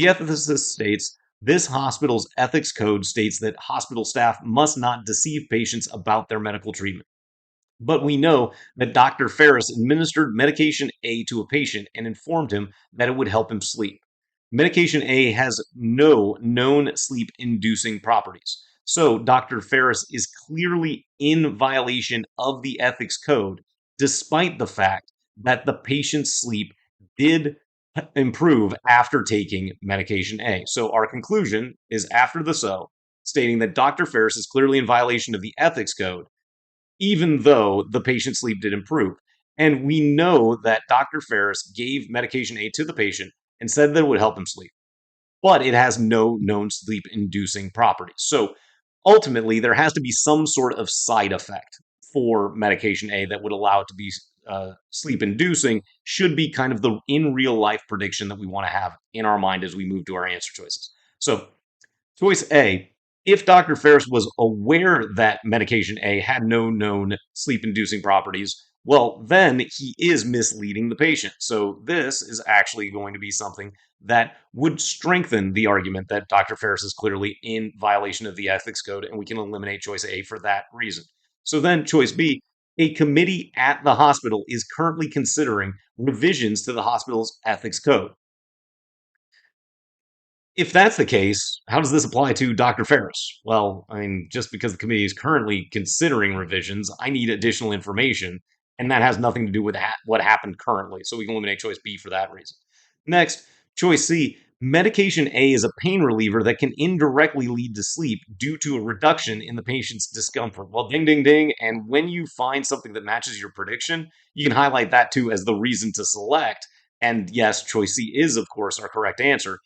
The ethicist states, this hospital's ethics code states that hospital staff must not deceive patients about their medical treatment. But we know that Dr. Ferris administered medication A to a patient and informed him that it would help him sleep. Medication A has no known sleep inducing properties. So Dr. Ferris is clearly in violation of the ethics code, despite the fact that the patient's sleep did improve after taking medication A. So our conclusion is after the so, stating that Dr. Ferris is clearly in violation of the ethics code, even though the patient's sleep did improve. And we know that Dr. Ferris gave medication A to the patient and said that it would help him sleep, but it has no known sleep inducing properties. So ultimately, there has to be some sort of side effect for medication A that would allow it to be sleep inducing, should be kind of the in real life prediction that we want to have in our mind as we move to our answer choices. So, choice A, if Dr. Ferris was aware that medication A had no known sleep inducing properties, well, then he is misleading the patient. So, this is actually going to be something that would strengthen the argument that Dr. Ferris is clearly in violation of the ethics code, and we can eliminate choice A for that reason. So, then choice B, a committee at the hospital is currently considering revisions to the hospital's ethics code. If that's the case, how does this apply to Dr. Ferris? Well, I mean, just because the committee is currently considering revisions, I need additional information, and that has nothing to do with what happened currently. So we can eliminate choice B for that reason. Next, choice C, medication A is a pain reliever that can indirectly lead to sleep due to a reduction in the patient's discomfort. Well, ding, ding, ding. And when you find something that matches your prediction, you can highlight that too as the reason to select. And yes, choice C is, of course, our correct answer.